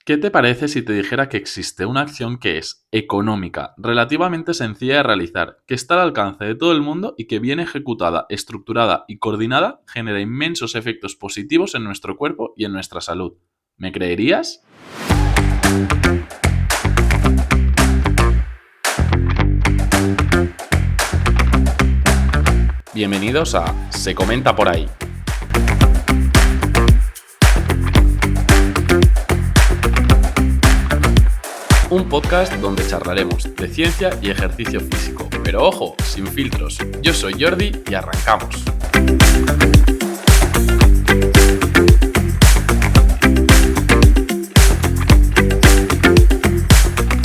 ¿Qué te parece si te dijera que existe una acción que es económica, relativamente sencilla de realizar, que está al alcance de todo el mundo y que bien ejecutada, estructurada y coordinada genera inmensos efectos positivos en nuestro cuerpo y en nuestra salud? ¿Me creerías? Bienvenidos a Se Comenta Por Ahí. Un podcast donde charlaremos de ciencia y ejercicio físico, pero ojo, sin filtros. Yo soy Jordi y arrancamos.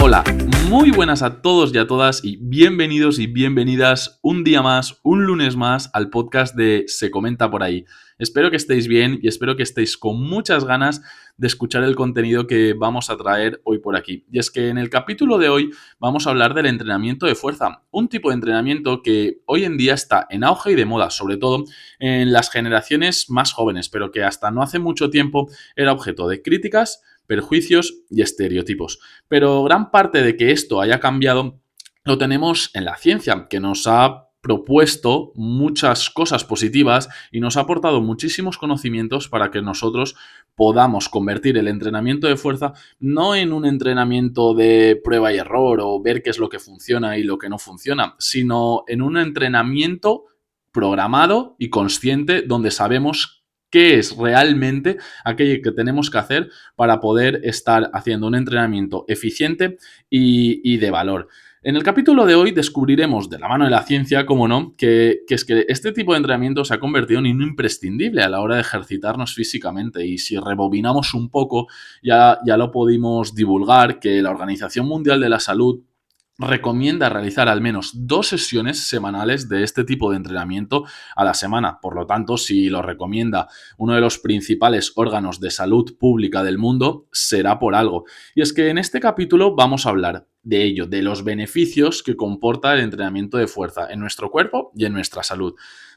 Hola, muy buenas a todos y a todas y bienvenidos y bienvenidas un día más, un lunes más al podcast de Se Comenta Por Ahí. Espero que estéis bien y espero que estéis con muchas ganas de escuchar el contenido que vamos a traer hoy por aquí. Y es que en el capítulo de hoy vamos a hablar del entrenamiento de fuerza, un tipo de entrenamiento que hoy en día está en auge y de moda, sobre todo en las generaciones más jóvenes, pero que hasta no hace mucho tiempo era objeto de críticas, perjuicios y estereotipos. Pero gran parte de que esto haya cambiado lo tenemos en la ciencia, que nos ha propuesto muchas cosas positivas y nos ha aportado muchísimos conocimientos para que nosotros podamos convertir el entrenamiento de fuerza no en un entrenamiento de prueba y error o ver qué es lo que funciona y lo que no funciona, sino en un entrenamiento programado y consciente donde sabemos qué es realmente aquello que tenemos que hacer para poder estar haciendo un entrenamiento eficiente y de valor. En el capítulo de hoy descubriremos, de la mano de la ciencia, como no, que es que este tipo de entrenamiento se ha convertido en un imprescindible a la hora de ejercitarnos físicamente. Y si rebobinamos un poco, ya lo pudimos divulgar, que la Organización Mundial de la Salud recomienda realizar al menos 2 sesiones semanales de este tipo de entrenamiento a la semana. Por lo tanto, si lo recomienda uno de los principales órganos de salud pública del mundo, será por algo. Y es que en este capítulo vamos a hablar de ello, de los beneficios que comporta el entrenamiento de fuerza en nuestro cuerpo y en nuestra salud.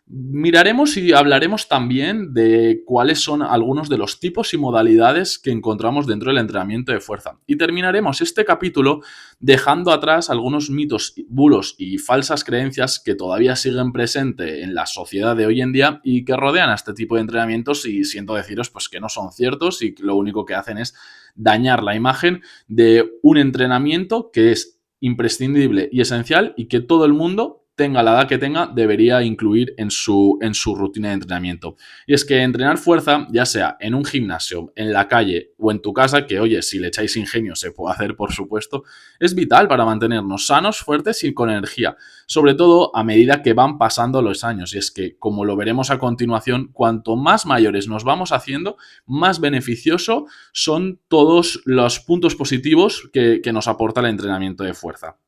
Miraremos y hablaremos también de cuáles son algunos de los tipos y modalidades que encontramos dentro del entrenamiento de fuerza. Y terminaremos este capítulo dejando atrás algunos mitos, bulos y falsas creencias que todavía siguen presentes en la sociedad de hoy en día y que rodean a este tipo de entrenamientos y siento deciros pues que no son ciertos y que lo único que hacen es dañar la imagen de un entrenamiento que es imprescindible y esencial y que todo el mundo, tenga la edad que tenga, debería incluir en su rutina de entrenamiento. Y es que entrenar fuerza, ya sea en un gimnasio, en la calle o en tu casa, que oye, si le echáis ingenio se puede hacer por supuesto, es vital para mantenernos sanos, fuertes y con energía, sobre todo a medida que van pasando los años. Y es que, como lo veremos a continuación, cuanto más mayores nos vamos haciendo, más beneficioso son todos los puntos positivos que nos aporta el entrenamiento de fuerza.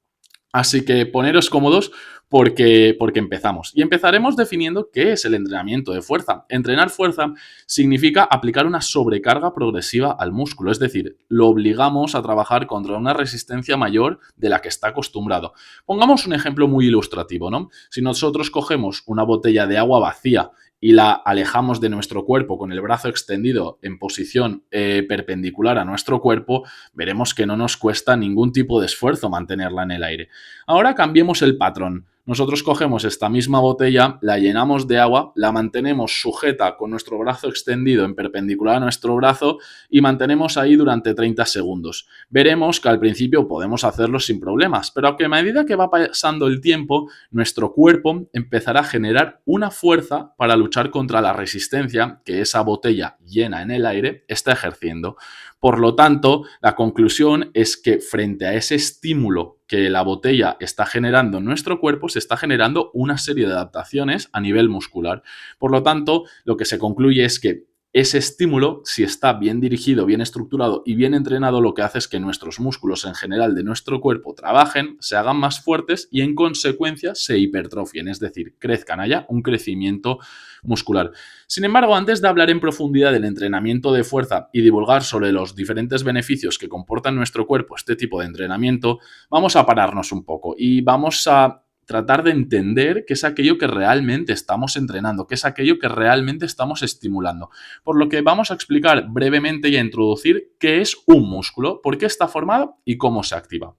Así que poneros cómodos porque empezamos. Y empezaremos definiendo qué es el entrenamiento de fuerza. Entrenar fuerza significa aplicar una sobrecarga progresiva al músculo, es decir, lo obligamos a trabajar contra una resistencia mayor de la que está acostumbrado. Pongamos un ejemplo muy ilustrativo, ¿no? Si nosotros cogemos una botella de agua vacía y la alejamos de nuestro cuerpo con el brazo extendido en posición perpendicular a nuestro cuerpo, veremos que no nos cuesta ningún tipo de esfuerzo mantenerla en el aire. Ahora cambiemos el patrón. Nosotros cogemos esta misma botella, la llenamos de agua, la mantenemos sujeta con nuestro brazo extendido en perpendicular a nuestro brazo y mantenemos ahí durante 30 segundos. Veremos que al principio podemos hacerlo sin problemas, pero a medida que va pasando el tiempo, nuestro cuerpo empezará a generar una fuerza para luchar contra la resistencia que esa botella llena en el aire está ejerciendo. Por lo tanto, la conclusión es que frente a ese estímulo que la botella está generando en nuestro cuerpo, se está generando una serie de adaptaciones a nivel muscular. Por lo tanto, lo que se concluye es que ese estímulo, si está bien dirigido, bien estructurado y bien entrenado, lo que hace es que nuestros músculos en general de nuestro cuerpo trabajen, se hagan más fuertes y en consecuencia se hipertrofien, es decir, crezcan, haya un crecimiento muscular. Sin embargo, antes de hablar en profundidad del entrenamiento de fuerza y divulgar sobre los diferentes beneficios que comporta en nuestro cuerpo este tipo de entrenamiento, vamos a pararnos un poco y vamos a tratar de entender qué es aquello que realmente estamos entrenando, qué es aquello que realmente estamos estimulando. Por lo que vamos a explicar brevemente y a introducir qué es un músculo, por qué está formado y cómo se activa.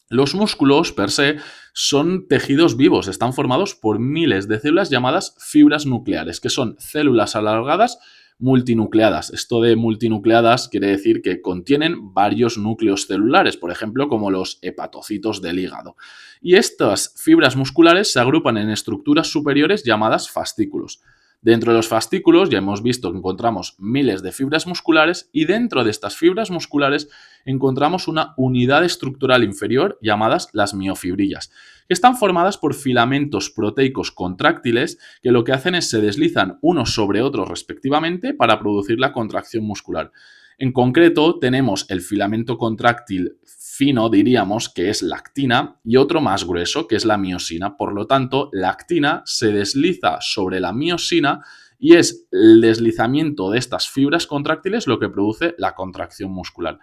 Los músculos, per se, son tejidos vivos, están formados por miles de células llamadas fibras nucleares, que son células alargadas multinucleadas. Esto de multinucleadas quiere decir que contienen varios núcleos celulares, por ejemplo, como los hepatocitos del hígado. Y estas fibras musculares se agrupan en estructuras superiores llamadas fascículos. Dentro de los fascículos, ya hemos visto que encontramos miles de fibras musculares y dentro de estas fibras musculares encontramos una unidad estructural inferior llamadas las miofibrillas, que están formadas por filamentos proteicos contráctiles que lo que hacen es se deslizan unos sobre otros respectivamente para producir la contracción muscular. En concreto, tenemos el filamento contráctil fino, diríamos, que es la actina, y otro más grueso, que es la miosina. Por lo tanto, la actina se desliza sobre la miosina y es el deslizamiento de estas fibras contráctiles lo que produce la contracción muscular.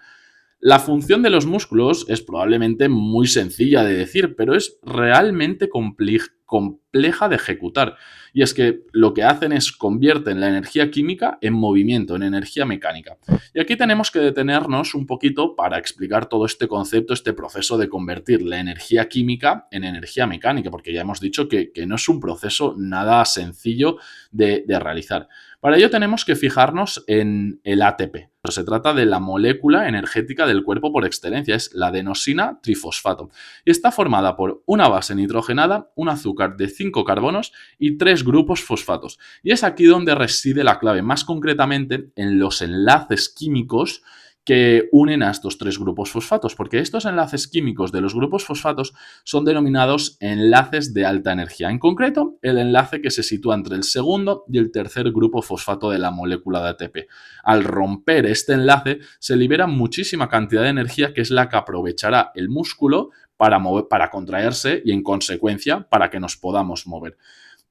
La función de los músculos es probablemente muy sencilla de decir, pero es realmente compleja de ejecutar. Y es que lo que hacen es convierten la energía química en movimiento, en energía mecánica. Y aquí tenemos que detenernos un poquito para explicar todo este concepto, este proceso de convertir la energía química en energía mecánica, porque ya hemos dicho que no es un proceso nada sencillo de realizar. Para ello tenemos que fijarnos en el ATP. Se trata de la molécula energética del cuerpo por excelencia, es la adenosina trifosfato. Y está formada por una base nitrogenada, un azúcar de 5 carbonos y 3 grupos fosfatos. Y es aquí donde reside la clave, más concretamente en los enlaces químicos que unen a estos 3 grupos fosfatos, porque estos enlaces químicos de los grupos fosfatos son denominados enlaces de alta energía. En concreto, el enlace que se sitúa entre el segundo y el tercer grupo fosfato de la molécula de ATP. Al romper este enlace, se libera muchísima cantidad de energía que es la que aprovechará el músculo para contraerse y, en consecuencia, para que nos podamos mover.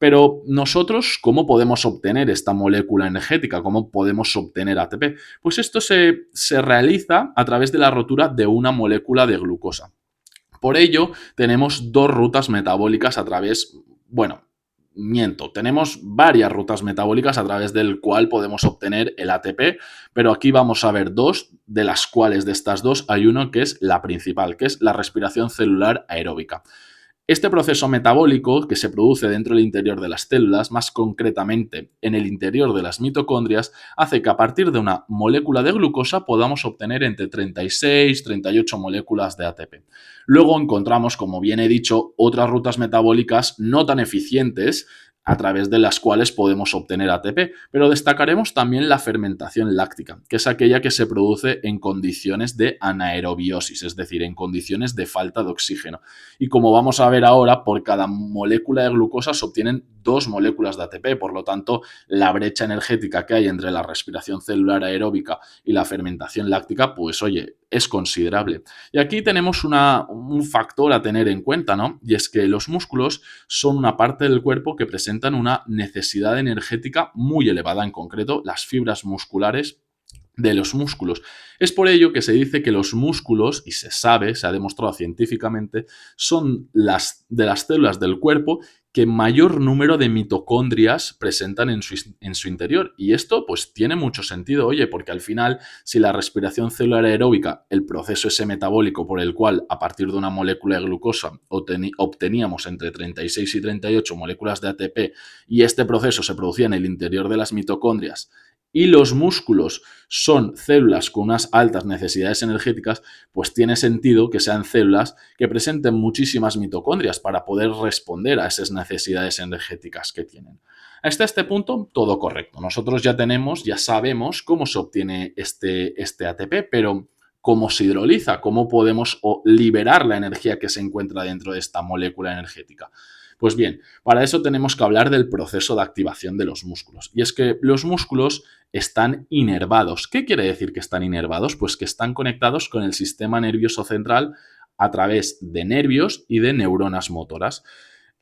Pero nosotros, ¿cómo podemos obtener esta molécula energética? ¿Cómo podemos obtener ATP? Pues esto se realiza a través de la rotura de una molécula de glucosa. Por ello, tenemos dos rutas metabólicas a través, bueno, tenemos varias rutas metabólicas a través del cual podemos obtener el ATP, pero aquí vamos a ver dos, de las cuales de estas dos hay uno que es la principal, que es la respiración celular aeróbica. Este proceso metabólico que se produce dentro del interior de las células, más concretamente en el interior de las mitocondrias, hace que a partir de una molécula de glucosa podamos obtener entre 36 y 38 moléculas de ATP. Luego encontramos, como bien he dicho, otras rutas metabólicas no tan eficientes a través de las cuales podemos obtener ATP, pero destacaremos también la fermentación láctica, que es aquella que se produce en condiciones de anaerobiosis, es decir, en condiciones de falta de oxígeno. Y como vamos a ver ahora, por cada molécula de glucosa se obtienen 2 moléculas de ATP, por lo tanto, la brecha energética que hay entre la respiración celular aeróbica y la fermentación láctica, pues oye, es considerable. Y aquí tenemos un factor a tener en cuenta, ¿no? Y es que los músculos son una parte del cuerpo que presentan una necesidad energética muy elevada, en concreto las fibras musculares de los músculos. Es por ello que se dice que los músculos, y se sabe, se ha demostrado científicamente, son de las células del cuerpo que mayor número de mitocondrias presentan en su interior. Y esto pues tiene mucho sentido, oye, porque al final, si la respiración celular aeróbica, el proceso ese metabólico por el cual a partir de una molécula de glucosa obteníamos entre 36 y 38 moléculas de ATP y este proceso se producía en el interior de las mitocondrias, y los músculos son células con unas altas necesidades energéticas, pues tiene sentido que sean células que presenten muchísimas mitocondrias para poder responder a esas necesidades energéticas que tienen. Hasta este punto, todo correcto. Nosotros ya sabemos cómo se obtiene este ATP, pero ¿cómo se hidroliza? ¿Cómo podemos liberar la energía que se encuentra dentro de esta molécula energética? Pues bien, para eso tenemos que hablar del proceso de activación de los músculos. Y es que los músculos están inervados. ¿Qué quiere decir que están inervados? Pues que están conectados con el sistema nervioso central a través de nervios y de neuronas motoras.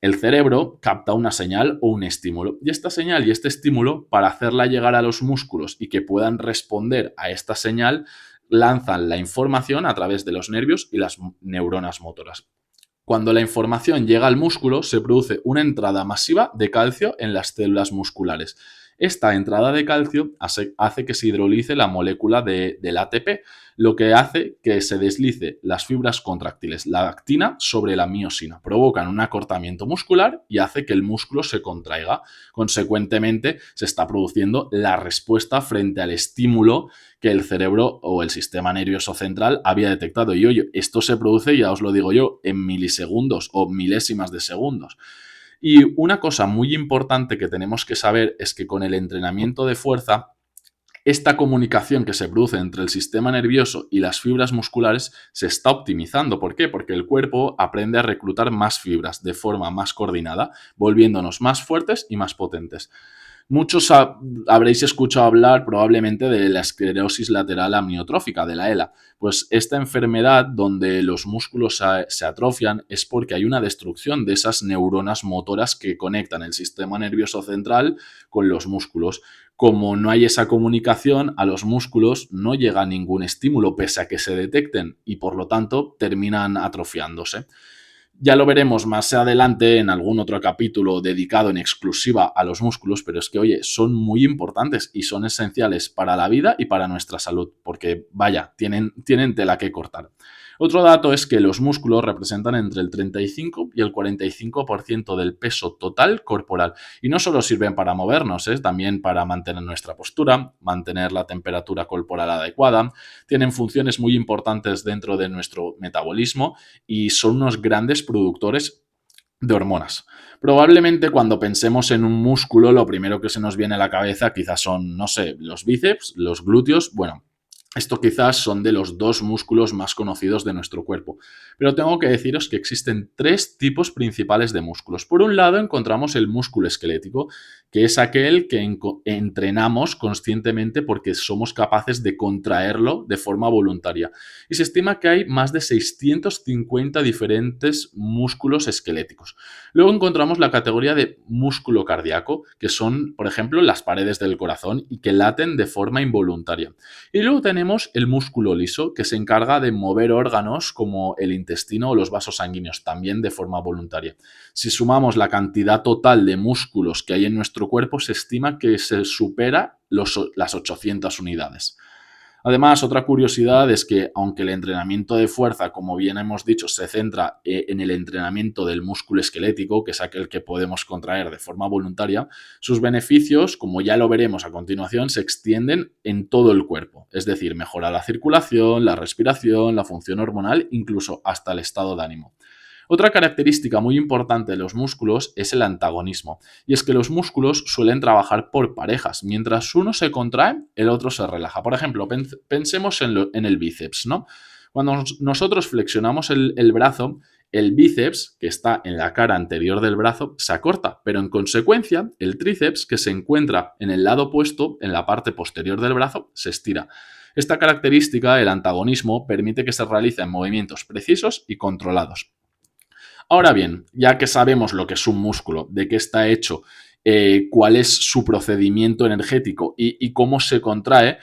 El cerebro capta una señal o un estímulo, y esta señal y este estímulo, para hacerla llegar a los músculos y que puedan responder a esta señal, lanzan la información a través de los nervios y las neuronas motoras. Cuando la información llega al músculo, se produce una entrada masiva de calcio en las células musculares. Esta entrada de calcio hace que se hidrolice la molécula del ATP, lo que hace que se deslice las fibras contráctiles, la actina sobre la miosina. Provocan un acortamiento muscular y hace que el músculo se contraiga. Consecuentemente, se está produciendo la respuesta frente al estímulo que el cerebro o el sistema nervioso central había detectado. Y oye, esto se produce, ya os lo digo yo, en milisegundos o milésimas de segundos. Y una cosa muy importante que tenemos que saber es que con el entrenamiento de fuerza, esta comunicación que se produce entre el sistema nervioso y las fibras musculares se está optimizando. ¿Por qué? Porque el cuerpo aprende a reclutar más fibras de forma más coordinada, volviéndonos más fuertes y más potentes. Muchos habréis escuchado hablar probablemente de la esclerosis lateral amiotrófica, de la ELA. Pues esta enfermedad donde los músculos se atrofian es porque hay una destrucción de esas neuronas motoras que conectan el sistema nervioso central con los músculos. Como no hay esa comunicación, a los músculos no llega ningún estímulo pese a que se detecten y por lo tanto terminan atrofiándose. Ya lo veremos más adelante en algún otro capítulo dedicado en exclusiva a los músculos, pero es que, oye, son muy importantes y son esenciales para la vida y para nuestra salud, porque, vaya, tienen tela que cortar. Otro dato es que los músculos representan entre el 35 y el 45% del peso total corporal. Y no solo sirven para movernos, también para mantener nuestra postura, mantener la temperatura corporal adecuada. Tienen funciones muy importantes dentro de nuestro metabolismo y son unos grandes productores de hormonas. Probablemente cuando pensemos en un músculo, lo primero que se nos viene a la cabeza quizás son, no sé, los bíceps, los glúteos. Bueno, esto quizás son de los dos músculos más conocidos de nuestro cuerpo. Pero tengo que deciros que existen tres tipos principales de músculos. Por un lado encontramos el músculo esquelético, que es aquel que entrenamos conscientemente porque somos capaces de contraerlo de forma voluntaria. Y se estima que hay más de 650 diferentes músculos esqueléticos. Luego encontramos la categoría de músculo cardíaco, que son, por ejemplo, las paredes del corazón y que laten de forma involuntaria. Y luego tenemos el músculo liso, que se encarga de mover órganos como el intestino o los vasos sanguíneos, también de forma voluntaria. Si sumamos la cantidad total de músculos que hay en nuestro cuerpo, se estima que se supera las 800 unidades. Además, otra curiosidad es que, aunque el entrenamiento de fuerza, como bien hemos dicho, se centra en el entrenamiento del músculo esquelético, que es aquel que podemos contraer de forma voluntaria, sus beneficios, como ya lo veremos a continuación, se extienden en todo el cuerpo. Es decir, mejora la circulación, la respiración, la función hormonal, incluso hasta el estado de ánimo. Otra característica muy importante de los músculos es el antagonismo, y es que los músculos suelen trabajar por parejas. Mientras uno se contrae, el otro se relaja. Por ejemplo, pensemos en el bíceps, ¿no? Cuando nosotros flexionamos el brazo, el bíceps, que está en la cara anterior del brazo, se acorta, pero en consecuencia, el tríceps, que se encuentra en el lado opuesto, en la parte posterior del brazo, se estira. Esta característica, el antagonismo, permite que se realicen movimientos precisos y controlados. Ahora bien, ya que sabemos lo que es un músculo, de qué está hecho, cuál es su procedimiento energético y cómo se contrae,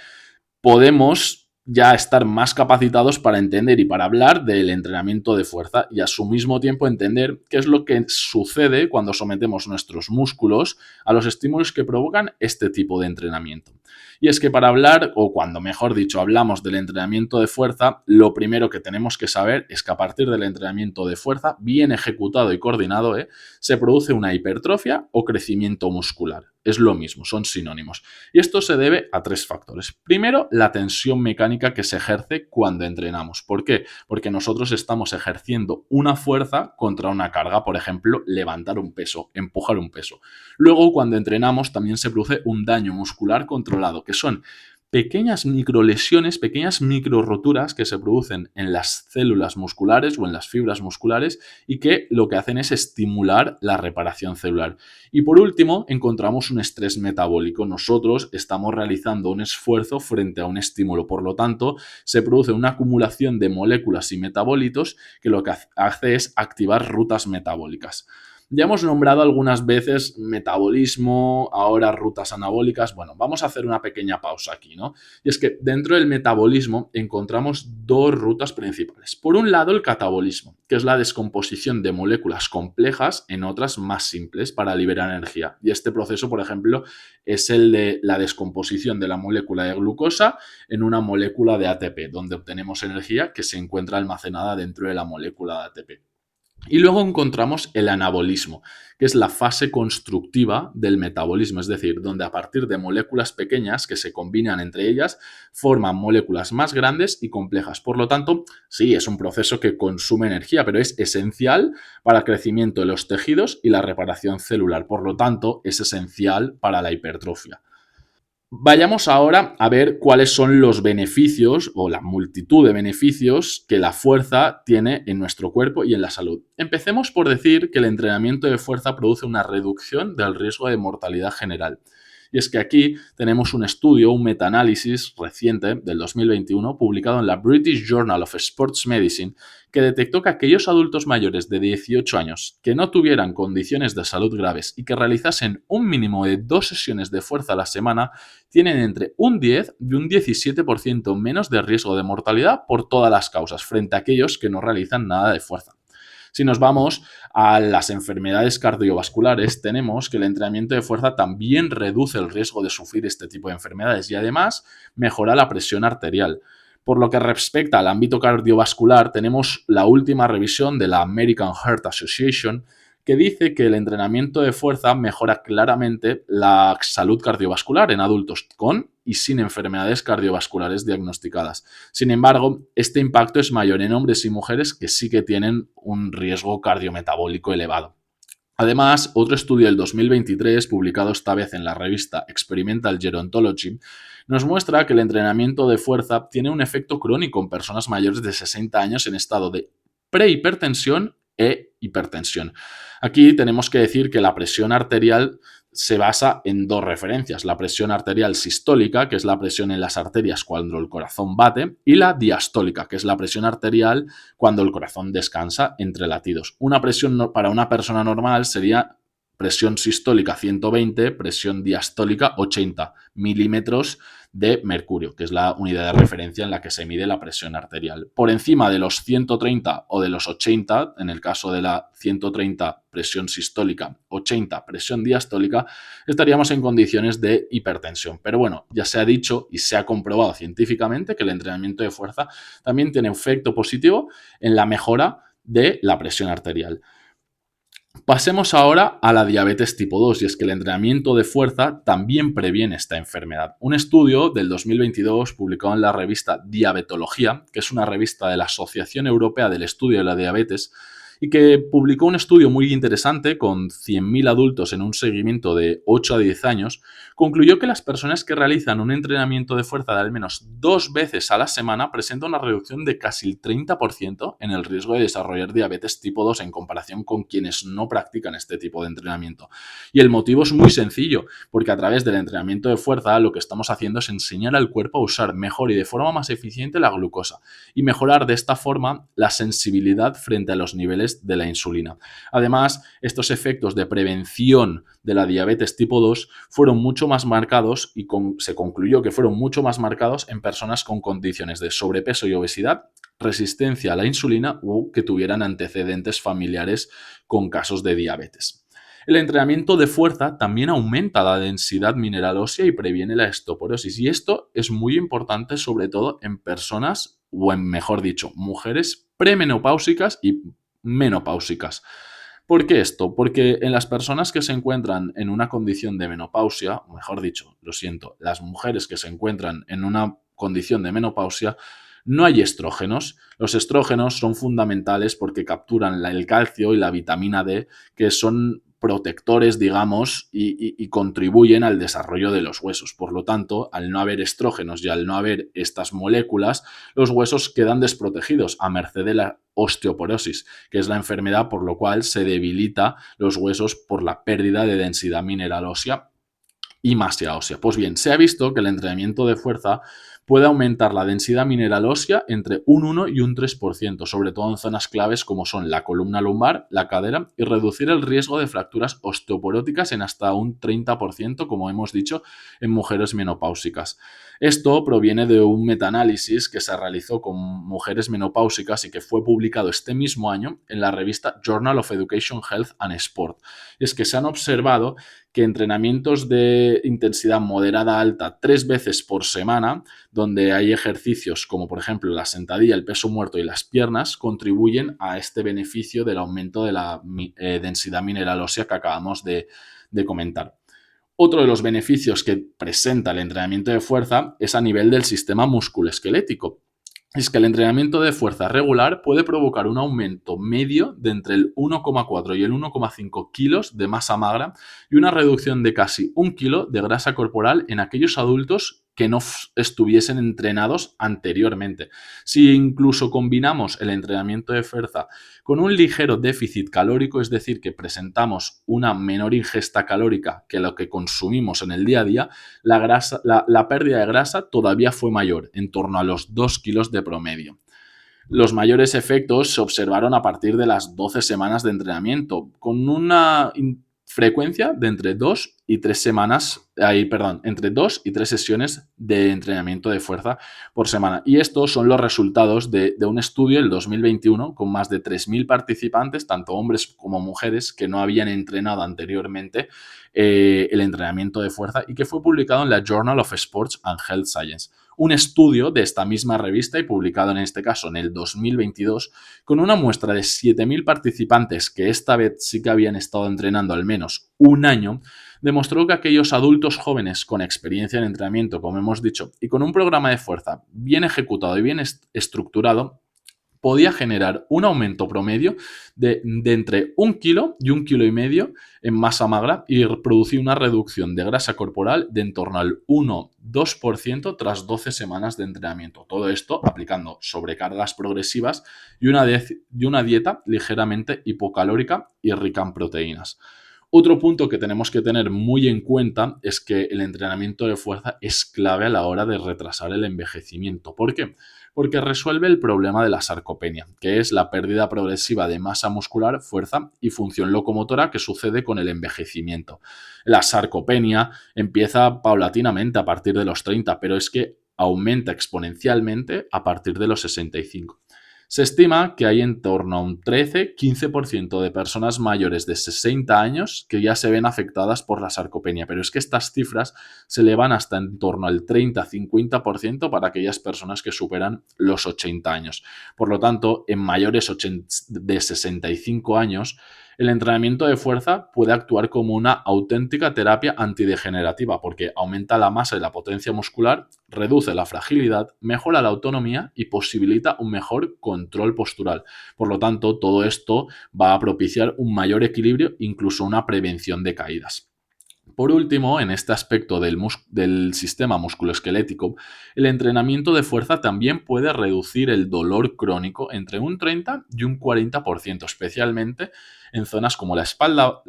podemos ya estar más capacitados para entender y para hablar del entrenamiento de fuerza y a su mismo tiempo entender qué es lo que sucede cuando sometemos nuestros músculos a los estímulos que provocan este tipo de entrenamiento. Y es que para hablar, o cuando mejor dicho, hablamos del entrenamiento de fuerza, lo primero que tenemos que saber es que a partir del entrenamiento de fuerza, bien ejecutado y coordinado, se produce una hipertrofia o crecimiento muscular. Es lo mismo, son sinónimos. Y esto se debe a tres factores. Primero, la tensión mecánica que se ejerce cuando entrenamos. ¿Por qué? Porque nosotros estamos ejerciendo una fuerza contra una carga, por ejemplo, levantar un peso, empujar un peso. Luego, cuando entrenamos, también se produce un daño muscular controlado, que son pequeñas microlesiones, pequeñas microroturas que se producen en las células musculares o en las fibras musculares y que lo que hacen es estimular la reparación celular. Y por último, encontramos un estrés metabólico. Nosotros estamos realizando un esfuerzo frente a un estímulo, por lo tanto, se produce una acumulación de moléculas y metabolitos que lo que hace es activar rutas metabólicas. Ya hemos nombrado algunas veces metabolismo, ahora rutas anabólicas. Bueno, vamos a hacer una pequeña pausa aquí, ¿no? Y es que dentro del metabolismo encontramos dos rutas principales. Por un lado, el catabolismo, que es la descomposición de moléculas complejas en otras más simples para liberar energía. Y este proceso, por ejemplo, es el de la descomposición de la molécula de glucosa en una molécula de ATP, donde obtenemos energía que se encuentra almacenada dentro de la molécula de ATP. Y luego encontramos el anabolismo, que es la fase constructiva del metabolismo, es decir, donde a partir de moléculas pequeñas que se combinan entre ellas, forman moléculas más grandes y complejas. Por lo tanto, sí, es un proceso que consume energía, pero es esencial para el crecimiento de los tejidos y la reparación celular. Por lo tanto, es esencial para la hipertrofia. Vayamos ahora a ver cuáles son los beneficios o la multitud de beneficios que la fuerza tiene en nuestro cuerpo y en la salud. Empecemos por decir que el entrenamiento de fuerza produce una reducción del riesgo de mortalidad general. Y es que aquí tenemos un estudio, un metaanálisis reciente del 2021, publicado en la British Journal of Sports Medicine, que detectó que aquellos adultos mayores de 18 años que no tuvieran condiciones de salud graves y que realizasen un mínimo de 2 sesiones de fuerza a la semana tienen entre un 10 y un 17% menos de riesgo de mortalidad por todas las causas, frente a aquellos que no realizan nada de fuerza. Si nos vamos a las enfermedades cardiovasculares, tenemos que el entrenamiento de fuerza también reduce el riesgo de sufrir este tipo de enfermedades y además mejora la presión arterial. Por lo que respecta al ámbito cardiovascular, tenemos la última revisión de la American Heart Association, que dice que el entrenamiento de fuerza mejora claramente la salud cardiovascular en adultos con y sin enfermedades cardiovasculares diagnosticadas. Sin embargo, este impacto es mayor en hombres y mujeres que sí que tienen un riesgo cardiometabólico elevado. Además, otro estudio del 2023, publicado esta vez en la revista Experimental Gerontology, nos muestra que el entrenamiento de fuerza tiene un efecto crónico en personas mayores de 60 años en estado de prehipertensión e hipertensión. Aquí tenemos que decir que la presión arterial se basa en dos referencias, la presión arterial sistólica, que es la presión en las arterias cuando el corazón bate, y la diastólica, que es la presión arterial cuando el corazón descansa entre latidos. Una presión para una persona normal sería presión sistólica 120, presión diastólica 80 milímetros de mercurio, que es la unidad de referencia en la que se mide la presión arterial. Por encima de los 130 o de los 80, en el caso de la 130 presión sistólica, 80 presión diastólica, estaríamos en condiciones de hipertensión. Pero bueno, ya se ha dicho y se ha comprobado científicamente que el entrenamiento de fuerza también tiene efecto positivo en la mejora de la presión arterial. Pasemos ahora a la diabetes tipo 2 y es que el entrenamiento de fuerza también previene esta enfermedad. Un estudio del 2022 publicado en la revista Diabetología, que es una revista de la Asociación Europea del Estudio de la Diabetes, y que publicó un estudio muy interesante con 100.000 adultos en un seguimiento de 8 a 10 años, concluyó que las personas que realizan un entrenamiento de fuerza de al menos 2 veces a la semana presentan una reducción de casi el 30% en el riesgo de desarrollar diabetes tipo 2 en comparación con quienes no practican este tipo de entrenamiento. Y el motivo es muy sencillo, porque a través del entrenamiento de fuerza lo que estamos haciendo es enseñar al cuerpo a usar mejor y de forma más eficiente la glucosa y mejorar de esta forma la sensibilidad frente a los niveles de la insulina. Además, estos efectos de prevención de la diabetes tipo 2 fueron mucho más marcados y se concluyó que fueron mucho más marcados en personas con condiciones de sobrepeso y obesidad, resistencia a la insulina o que tuvieran antecedentes familiares con casos de diabetes. El entrenamiento de fuerza también aumenta la densidad mineral ósea y previene la osteoporosis. Y esto es muy importante, sobre todo en personas, o en, mejor dicho, mujeres premenopáusicas y menopáusicas. ¿Por qué esto? Porque en las personas que se encuentran en una condición de menopausia, o mejor dicho, lo siento, las mujeres que se encuentran en una condición de menopausia, no hay estrógenos. Los estrógenos son fundamentales porque capturan el calcio y la vitamina D, que son protectores, digamos, y contribuyen al desarrollo de los huesos. Por lo tanto, al no haber estrógenos y al no haber estas moléculas, los huesos quedan desprotegidos a merced de la osteoporosis, que es la enfermedad por lo cual se debilita los huesos por la pérdida de densidad mineral ósea y masa ósea. Pues bien, se ha visto que el entrenamiento de fuerza puede aumentar la densidad mineral ósea entre un 1 y un 3%, sobre todo en zonas claves como son la columna lumbar, la cadera, y reducir el riesgo de fracturas osteoporóticas en hasta un 30%, como hemos dicho, en mujeres menopáusicas. Esto proviene de un metaanálisis que se realizó con mujeres menopáusicas y que fue publicado este mismo año en la revista Journal of Education, Health and Sport. Y es que se han observado que entrenamientos de intensidad moderada alta 3 veces por semana, donde hay ejercicios como por ejemplo la sentadilla, el peso muerto y las piernas, contribuyen a este beneficio del aumento de la densidad mineral ósea que acabamos de comentar. Otro de los beneficios que presenta el entrenamiento de fuerza es a nivel del sistema musculoesquelético. Es que el entrenamiento de fuerza regular puede provocar un aumento medio de entre el 1,4 y el 1,5 kilos de masa magra y una reducción de casi 1 kilo de grasa corporal en aquellos adultos que no estuviesen entrenados anteriormente. Si incluso combinamos el entrenamiento de fuerza con un ligero déficit calórico, es decir, que presentamos una menor ingesta calórica que lo que consumimos en el día a día, la pérdida de grasa todavía fue mayor, en torno a los 2 kilos de promedio. Los mayores efectos se observaron a partir de las 12 semanas de entrenamiento, con una frecuencia de entre 2 y 3 semanas, entre 2 y 3 sesiones de entrenamiento de fuerza por semana. Y estos son los resultados de un estudio del 2021 con más de 3.000 participantes, tanto hombres como mujeres, que no habían entrenado anteriormente el entrenamiento de fuerza y que fue publicado en la Journal of Sports and Health Science. Un estudio de esta misma revista y publicado en este caso en el 2022 con una muestra de 7.000 participantes que esta vez sí que habían estado entrenando al menos un año, demostró que aquellos adultos jóvenes con experiencia en entrenamiento, como hemos dicho, y con un programa de fuerza bien ejecutado y bien estructurado, podía generar un aumento promedio de entre 1 kilo y 1,5 kilos en masa magra y producir una reducción de grasa corporal de en torno al 1-2% tras 12 semanas de entrenamiento. Todo esto aplicando sobrecargas progresivas y una dieta ligeramente hipocalórica y rica en proteínas. Otro punto que tenemos que tener muy en cuenta es que el entrenamiento de fuerza es clave a la hora de retrasar el envejecimiento. ¿Por qué? Porque resuelve el problema de la sarcopenia, que es la pérdida progresiva de masa muscular, fuerza y función locomotora que sucede con el envejecimiento. La sarcopenia empieza paulatinamente a partir de los 30, pero es que aumenta exponencialmente a partir de los 65. Se estima que hay en torno a un 13-15% de personas mayores de 60 años que ya se ven afectadas por la sarcopenia, pero es que estas cifras se elevan hasta en torno al 30-50% para aquellas personas que superan los 80 años. Por lo tanto, en mayores de 65 años, el entrenamiento de fuerza puede actuar como una auténtica terapia antidegenerativa porque aumenta la masa y la potencia muscular, reduce la fragilidad, mejora la autonomía y posibilita un mejor control postural. Por lo tanto, todo esto va a propiciar un mayor equilibrio, incluso una prevención de caídas. Por último, en este aspecto del sistema musculoesquelético, el entrenamiento de fuerza también puede reducir el dolor crónico entre un 30 y un 40%, especialmente en zonas como la espalda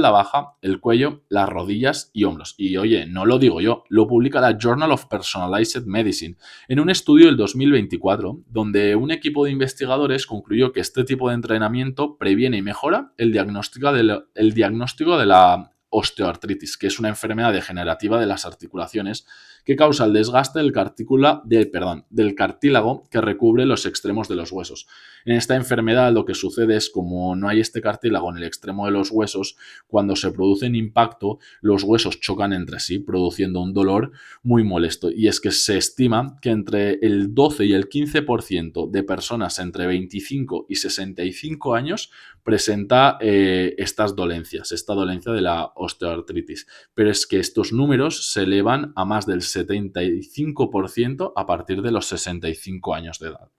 baja, el cuello, las rodillas y hombros. Y oye, no lo digo yo, lo publica la Journal of Personalized Medicine en un estudio del 2024, donde un equipo de investigadores concluyó que este tipo de entrenamiento previene y mejora el diagnóstico de la osteoartritis, que es una enfermedad degenerativa de las articulaciones que causa el desgaste del cartílago que recubre los extremos de los huesos. En esta enfermedad lo que sucede es como no hay este cartílago en el extremo de los huesos, cuando se produce un impacto, los huesos chocan entre sí, produciendo un dolor muy molesto. Y es que se estima que entre el 12 y el 15% de personas entre 25 y 65 años presenta estas dolencias, esta dolencia de la osteoartritis. Pero es que estos números se elevan a más del 75% a partir de los 65 años de edad.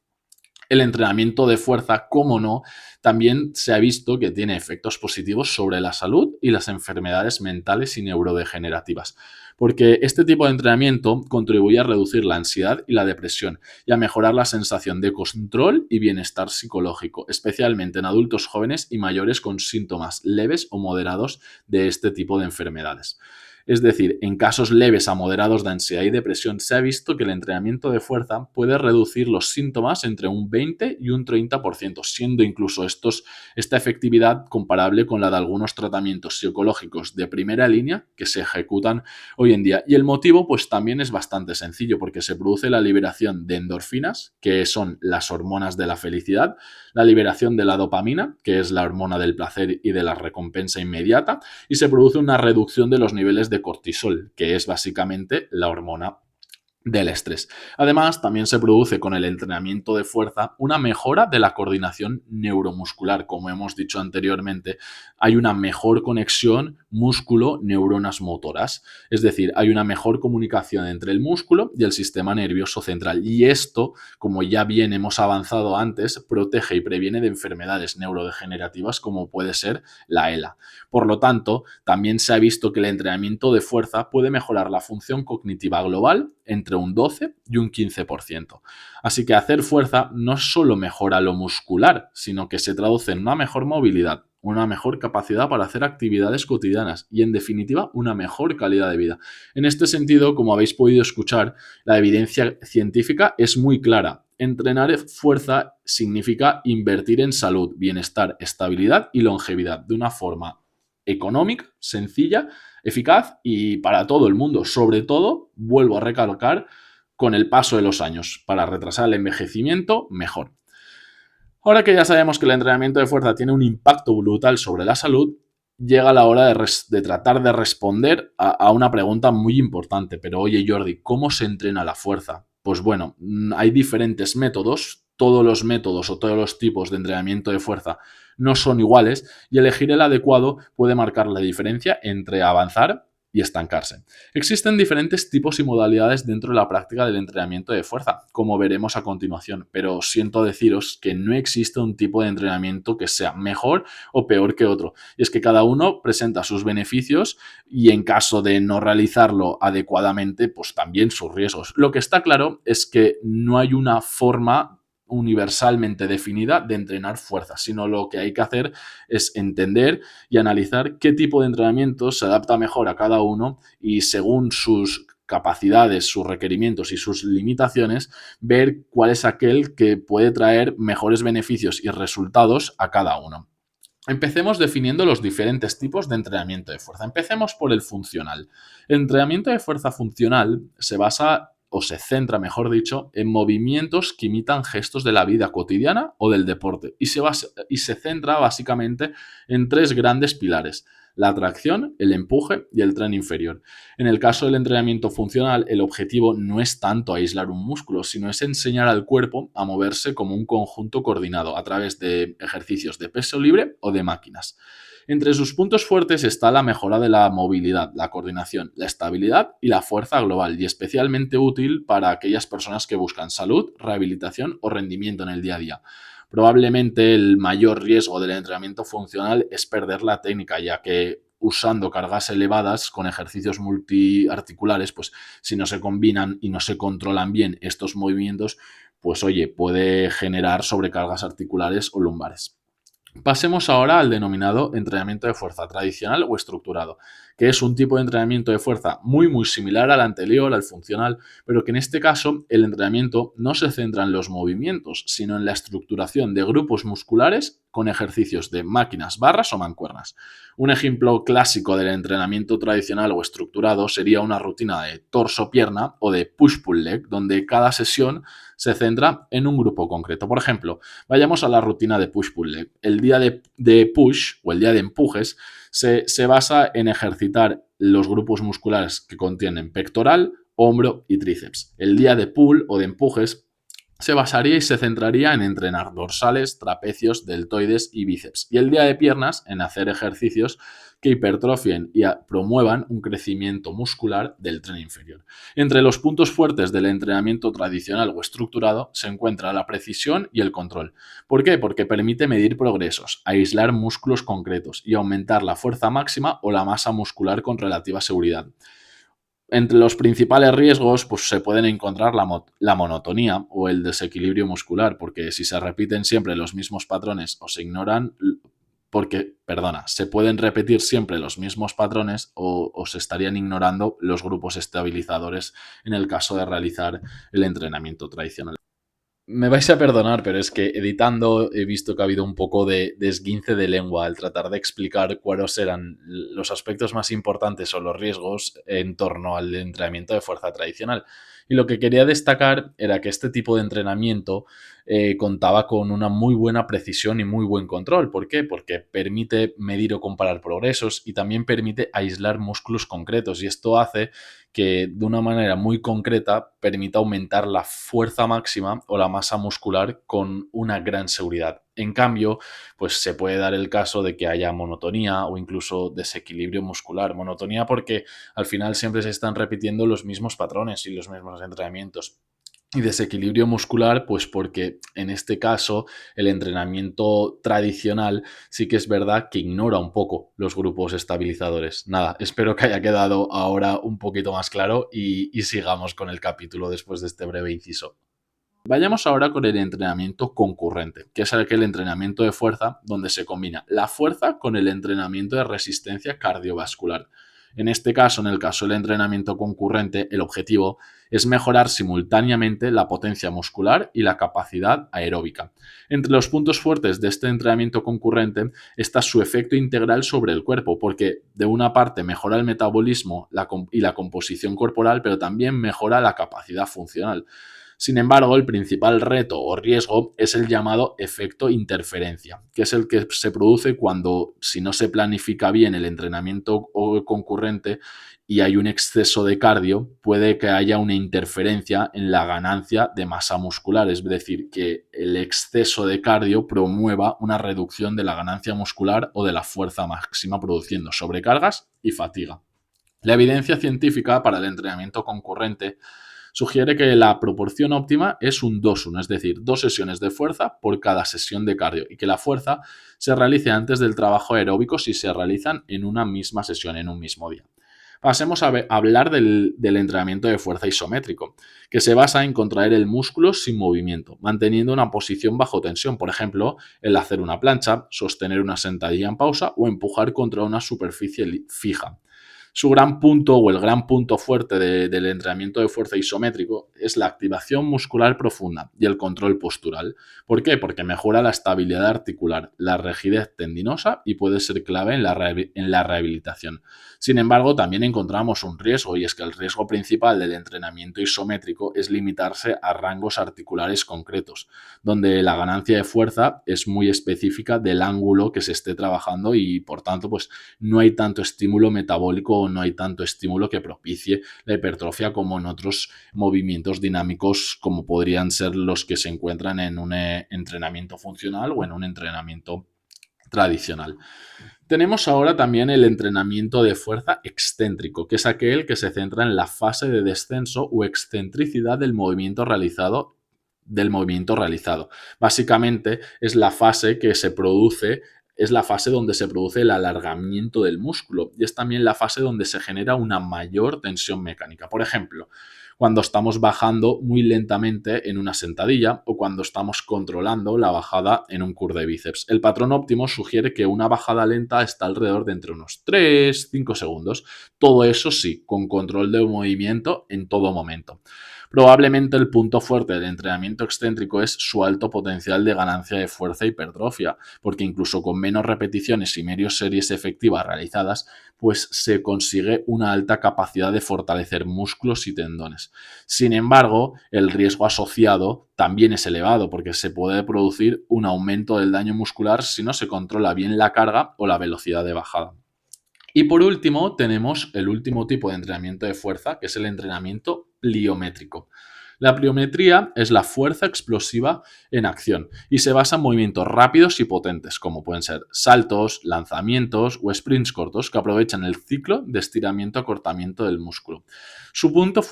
El entrenamiento de fuerza, como no, también se ha visto que tiene efectos positivos sobre la salud y las enfermedades mentales y neurodegenerativas, porque este tipo de entrenamiento contribuye a reducir la ansiedad y la depresión y a mejorar la sensación de control y bienestar psicológico, especialmente en adultos jóvenes y mayores con síntomas leves o moderados de este tipo de enfermedades. Es decir, en casos leves a moderados de ansiedad y depresión se ha visto que el entrenamiento de fuerza puede reducir los síntomas entre un 20 y un 30%, siendo incluso esta efectividad comparable con la de algunos tratamientos psicológicos de primera línea que se ejecutan hoy en día. Y el motivo pues también es bastante sencillo, porque se produce la liberación de endorfinas, que son las hormonas de la felicidad, la liberación de la dopamina, que es la hormona del placer y de la recompensa inmediata, y se produce una reducción de los niveles de cortisol, que es básicamente la hormona del estrés. Además, también se produce con el entrenamiento de fuerza una mejora de la coordinación neuromuscular. Como hemos dicho anteriormente, hay una mejor conexión músculo-neuronas motoras. Es decir, hay una mejor comunicación entre el músculo y el sistema nervioso central. Y esto, como ya bien hemos avanzado antes, protege y previene de enfermedades neurodegenerativas como puede ser la ELA. Por lo tanto, también se ha visto que el entrenamiento de fuerza puede mejorar la función cognitiva global entre un 12 y un 15%. Así que hacer fuerza no solo mejora lo muscular, sino que se traduce en una mejor movilidad, una mejor capacidad para hacer actividades cotidianas y, en definitiva, una mejor calidad de vida. En este sentido, como habéis podido escuchar, la evidencia científica es muy clara. Entrenar fuerza significa invertir en salud, bienestar, estabilidad y longevidad de una forma económica, sencilla, eficaz y para todo el mundo. Sobre todo, vuelvo a recalcar, con el paso de los años, para retrasar el envejecimiento mejor. Ahora que ya sabemos que el entrenamiento de fuerza tiene un impacto brutal sobre la salud, llega la hora de tratar de responder a una pregunta muy importante. Pero oye, Jordi, ¿cómo se entrena la fuerza? Pues bueno, hay diferentes métodos. Todos los métodos o todos los tipos de entrenamiento de fuerza no son iguales y elegir el adecuado puede marcar la diferencia entre avanzar y estancarse. Existen diferentes tipos y modalidades dentro de la práctica del entrenamiento de fuerza, como veremos a continuación, pero siento deciros que no existe un tipo de entrenamiento que sea mejor o peor que otro. Y es que cada uno presenta sus beneficios y, en caso de no realizarlo adecuadamente, pues también sus riesgos. Lo que está claro es que no hay una forma universalmente definida de entrenar fuerza, sino lo que hay que hacer es entender y analizar qué tipo de entrenamiento se adapta mejor a cada uno y, según sus capacidades, sus requerimientos y sus limitaciones, ver cuál es aquel que puede traer mejores beneficios y resultados a cada uno. Empecemos definiendo los diferentes tipos de entrenamiento de fuerza. Empecemos por el funcional. El entrenamiento de fuerza funcional se basa, o se centra, mejor dicho, en movimientos que imitan gestos de la vida cotidiana o del deporte, y se centra básicamente en tres grandes pilares: la tracción, el empuje y el tren inferior. En el caso del entrenamiento funcional, el objetivo no es tanto aislar un músculo, sino es enseñar al cuerpo a moverse como un conjunto coordinado a través de ejercicios de peso libre o de máquinas. Entre sus puntos fuertes está la mejora de la movilidad, la coordinación, la estabilidad y la fuerza global, y especialmente útil para aquellas personas que buscan salud, rehabilitación o rendimiento en el día a día. Probablemente el mayor riesgo del entrenamiento funcional es perder la técnica, ya que usando cargas elevadas con ejercicios multiarticulares, pues si no se combinan y no se controlan bien estos movimientos, pues oye, puede generar sobrecargas articulares o lumbares. Pasemos ahora al denominado entrenamiento de fuerza tradicional o estructurado, que es un tipo de entrenamiento de fuerza muy similar al anterior, al funcional, pero que en este caso el entrenamiento no se centra en los movimientos, sino en la estructuración de grupos musculares con ejercicios de máquinas, barras o mancuernas. Un ejemplo clásico del entrenamiento tradicional o estructurado sería una rutina de torso-pierna o de push-pull leg, donde cada sesión se centra en un grupo concreto. Por ejemplo, vayamos a la rutina de push-pull leg. El día de push o el día de empujes se basa en ejercitar los grupos musculares que contienen pectoral, hombro y tríceps. El día de pull o de empujes se basaría y se centraría en entrenar dorsales, trapecios, deltoides y bíceps. Y el día de piernas en hacer ejercicios que hipertrofien y promuevan un crecimiento muscular del tren inferior. Entre los puntos fuertes del entrenamiento tradicional o estructurado se encuentra la precisión y el control. ¿Por qué? Porque permite medir progresos, aislar músculos concretos y aumentar la fuerza máxima o la masa muscular con relativa seguridad. Entre los principales riesgos, pues se pueden encontrar la monotonía o el desequilibrio muscular, porque si se repiten siempre los mismos patrones o se ignoran, porque, perdona, se pueden repetir siempre los mismos patrones o se estarían ignorando los grupos estabilizadores en el caso de realizar el entrenamiento tradicional. Me vais a perdonar, pero es que editando he visto que ha habido un poco de esguince de lengua al tratar de explicar cuáles eran los aspectos más importantes o los riesgos en torno al entrenamiento de fuerza tradicional. Y lo que quería destacar era que este tipo de entrenamiento contaba con una muy buena precisión y muy buen control. ¿Por qué? Porque permite medir o comparar progresos y también permite aislar músculos concretos. Y esto hace que de una manera muy concreta permita aumentar la fuerza máxima o la masa muscular con una gran seguridad. En cambio, pues se puede dar el caso de que haya monotonía o incluso desequilibrio muscular. Monotonía porque al final siempre se están repitiendo los mismos patrones y los mismos entrenamientos. Y desequilibrio muscular, pues porque en este caso el entrenamiento tradicional sí que es verdad que ignora un poco los grupos estabilizadores. Nada, espero que haya quedado ahora un poquito más claro y sigamos con el capítulo después de este breve inciso. Vayamos ahora con el entrenamiento concurrente, que es aquel entrenamiento de fuerza donde se combina la fuerza con el entrenamiento de resistencia cardiovascular. En este caso, en el caso del entrenamiento concurrente, el objetivo es mejorar simultáneamente la potencia muscular y la capacidad aeróbica. Entre los puntos fuertes de este entrenamiento concurrente está su efecto integral sobre el cuerpo, porque de una parte mejora el metabolismo y la composición corporal, pero también mejora la capacidad funcional. Sin embargo, el principal reto o riesgo es el llamado efecto interferencia, que es el que se produce cuando, si no se planifica bien el entrenamiento concurrente y hay un exceso de cardio, puede que haya una interferencia en la ganancia de masa muscular, es decir, que el exceso de cardio promueva una reducción de la ganancia muscular o de la fuerza máxima, produciendo sobrecargas y fatiga. La evidencia científica para el entrenamiento concurrente sugiere que la proporción óptima es un 2-1, es decir, 2 sesiones de fuerza por cada sesión de cardio y que la fuerza se realice antes del trabajo aeróbico si se realizan en una misma sesión, en un mismo día. Pasemos a hablar del entrenamiento de fuerza isométrico, que se basa en contraer el músculo sin movimiento, manteniendo una posición bajo tensión, por ejemplo, el hacer una plancha, sostener una sentadilla en pausa o empujar contra una superficie fija. Su gran punto o el gran punto fuerte del entrenamiento de fuerza isométrico es la activación muscular profunda y el control postural. ¿Por qué? Porque mejora la estabilidad articular, la rigidez tendinosa y puede ser clave en la rehabilitación. Sin embargo, también encontramos un riesgo y es que el riesgo principal del entrenamiento isométrico es limitarse a rangos articulares concretos, donde la ganancia de fuerza es muy específica del ángulo que se esté trabajando y por tanto pues no hay tanto estímulo metabólico o no hay tanto estímulo que propicie la hipertrofia como en otros movimientos dinámicos como podrían ser los que se encuentran en un entrenamiento funcional o en un entrenamiento tradicional. Tenemos ahora también el entrenamiento de fuerza excéntrico, que es aquel que se centra en la fase de descenso o excentricidad del movimiento realizado. Básicamente es la fase que se produce, es la fase donde se produce el alargamiento del músculo y es también la fase donde se genera una mayor tensión mecánica. Por ejemplo, cuando estamos bajando muy lentamente en una sentadilla o cuando estamos controlando la bajada en un curl de bíceps. El patrón óptimo sugiere que una bajada lenta está alrededor de entre unos 3-5 segundos. Todo eso sí, con control de movimiento en todo momento. Probablemente el punto fuerte del entrenamiento excéntrico es su alto potencial de ganancia de fuerza e hipertrofia, porque incluso con menos repeticiones y menos series efectivas realizadas, pues se consigue una alta capacidad de fortalecer músculos y tendones. Sin embargo, el riesgo asociado también es elevado porque se puede producir un aumento del daño muscular si no se controla bien la carga o la velocidad de bajada. Y por último, tenemos el último tipo de entrenamiento de fuerza, que es el entrenamiento pliométrico. La pliometría es la fuerza explosiva en acción y se basa en movimientos rápidos y potentes, como pueden ser saltos, lanzamientos o sprints cortos que aprovechan el ciclo de estiramiento-acortamiento del músculo. El punto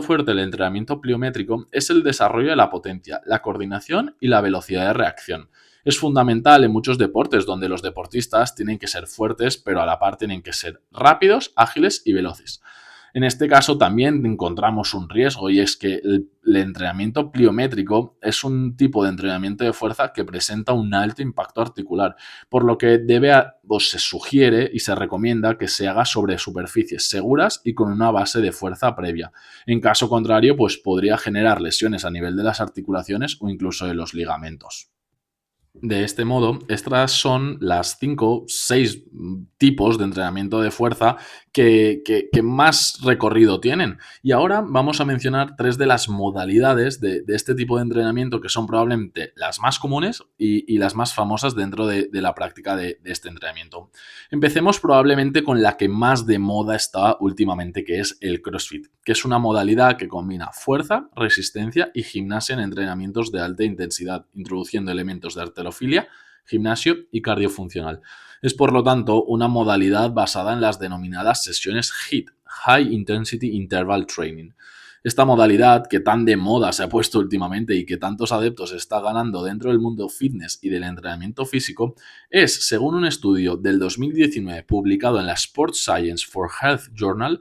fuerte del entrenamiento pliométrico es el desarrollo de la potencia, la coordinación y la velocidad de reacción. Es fundamental en muchos deportes donde los deportistas tienen que ser fuertes, pero a la par tienen que ser rápidos, ágiles y veloces. En este caso también encontramos un riesgo y es que el entrenamiento pliométrico es un tipo de entrenamiento de fuerza que presenta un alto impacto articular, por lo que se sugiere y se recomienda que se haga sobre superficies seguras y con una base de fuerza previa. En caso contrario, pues podría generar lesiones a nivel de las articulaciones o incluso de los ligamentos. De este modo, estas son las 5, 6 tipos de entrenamiento de fuerza que más recorrido tienen. Y ahora vamos a mencionar 3 de las modalidades de este tipo de entrenamiento que son probablemente las más comunes y las más famosas dentro de la práctica de este entrenamiento. Empecemos probablemente con la que más de moda está últimamente, que es el CrossFit, que es una modalidad que combina fuerza, resistencia y gimnasia en entrenamientos de alta intensidad, introduciendo elementos de halterofilia, gimnasio y cardiofuncional. Es por lo tanto una modalidad basada en las denominadas sesiones HIIT, High Intensity Interval Training. Esta modalidad que tan de moda se ha puesto últimamente y que tantos adeptos está ganando dentro del mundo fitness y del entrenamiento físico es, según un estudio del 2019 publicado en la Sports Science for Health Journal,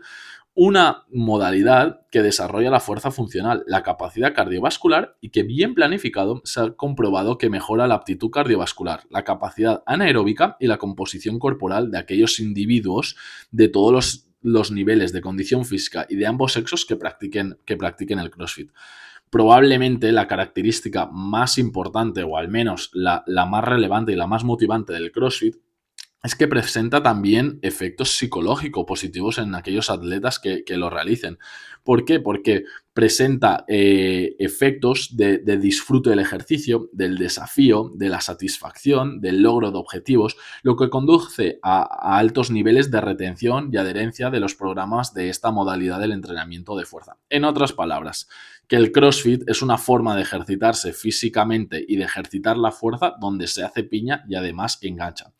una modalidad que desarrolla la fuerza funcional, la capacidad cardiovascular y que bien planificado se ha comprobado que mejora la aptitud cardiovascular, la capacidad anaeróbica y la composición corporal de aquellos individuos de todos los niveles de condición física y de ambos sexos que practiquen el CrossFit. Probablemente la característica más importante, o al menos la más relevante y la más motivante del CrossFit, es que presenta también efectos psicológicos positivos en aquellos atletas que lo realicen. ¿Por qué? Porque presenta efectos de disfrute del ejercicio, del desafío, de la satisfacción, del logro de objetivos, lo que conduce a altos niveles de retención y adherencia de los programas de esta modalidad del entrenamiento de fuerza. En otras palabras, que el CrossFit es una forma de ejercitarse físicamente y de ejercitar la fuerza donde se hace piña y además engancha.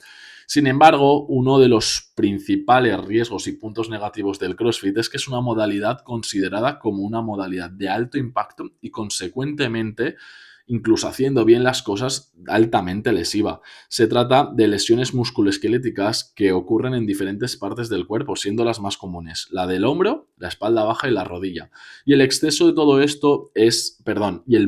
Sin embargo, uno de los principales riesgos y puntos negativos del CrossFit es que es una modalidad considerada como una modalidad de alto impacto y, consecuentemente, incluso haciendo bien las cosas, altamente lesiva. Se trata de lesiones musculoesqueléticas que ocurren en diferentes partes del cuerpo, siendo las más comunes la del hombro, la espalda baja y la rodilla. Y el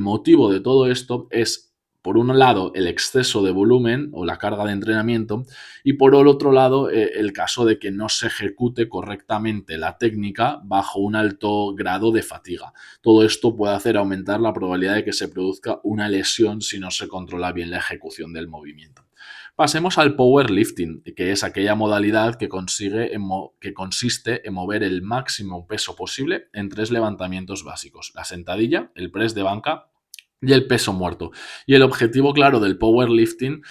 motivo de todo esto es, por un lado, el exceso de volumen o la carga de entrenamiento y por el otro lado, el caso de que no se ejecute correctamente la técnica bajo un alto grado de fatiga. Todo esto puede hacer aumentar la probabilidad de que se produzca una lesión si no se controla bien la ejecución del movimiento. Pasemos al powerlifting, que es aquella modalidad que consiste en mover el máximo peso posible en 3 levantamientos básicos: la sentadilla, el press de banca y el peso muerto. Y el objetivo del powerlifting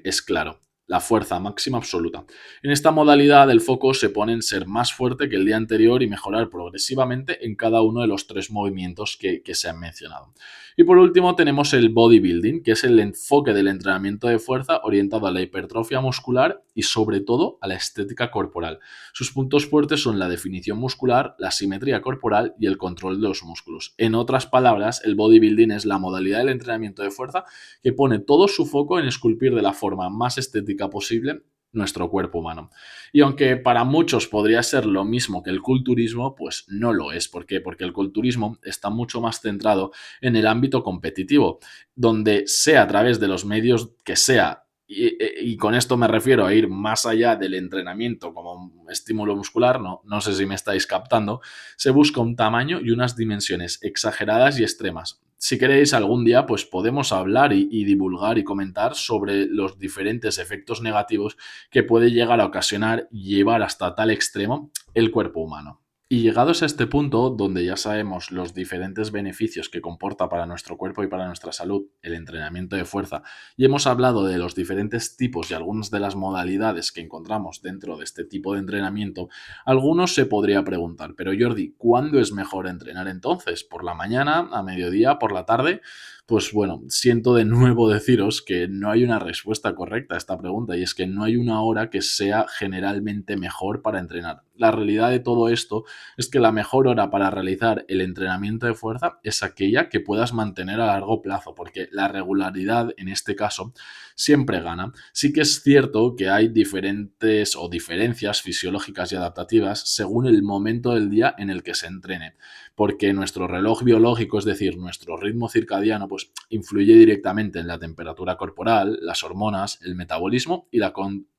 es claro: la fuerza máxima absoluta. En esta modalidad el foco se pone en ser más fuerte que el día anterior y mejorar progresivamente en cada uno de los 3 movimientos que se han mencionado. Y por último tenemos el bodybuilding, que es el enfoque del entrenamiento de fuerza orientado a la hipertrofia muscular y sobre todo a la estética corporal. Sus puntos fuertes son la definición muscular, la simetría corporal y el control de los músculos. En otras palabras, el bodybuilding es la modalidad del entrenamiento de fuerza que pone todo su foco en esculpir de la forma más estética posible nuestro cuerpo humano. Y aunque para muchos podría ser lo mismo que el culturismo, pues no lo es. ¿Por qué? Porque el culturismo está mucho más centrado en el ámbito competitivo, donde sea a través de los medios que sea, y con esto me refiero a ir más allá del entrenamiento como un estímulo muscular, no sé si me estáis captando, se busca un tamaño y unas dimensiones exageradas y extremas. Si queréis algún día, pues podemos hablar y divulgar y comentar sobre los diferentes efectos negativos que puede llegar a ocasionar y llevar hasta tal extremo el cuerpo humano. Y llegados a este punto, donde ya sabemos los diferentes beneficios que comporta para nuestro cuerpo y para nuestra salud el entrenamiento de fuerza, y hemos hablado de los diferentes tipos y algunas de las modalidades que encontramos dentro de este tipo de entrenamiento, algunos se podría preguntar: pero Jordi, ¿cuándo es mejor entrenar entonces? ¿Por la mañana, a mediodía, por la tarde? Pues bueno, siento de nuevo deciros que no hay una respuesta correcta a esta pregunta y es que no hay una hora que sea generalmente mejor para entrenar. La realidad de todo esto es que la mejor hora para realizar el entrenamiento de fuerza es aquella que puedas mantener a largo plazo, porque la regularidad en este caso siempre gana. Sí que es cierto que hay diferentes o diferencias fisiológicas y adaptativas según el momento del día en el que se entrene, porque nuestro reloj biológico, es decir, nuestro ritmo circadiano, pues influye directamente en la temperatura corporal, las hormonas, el metabolismo y la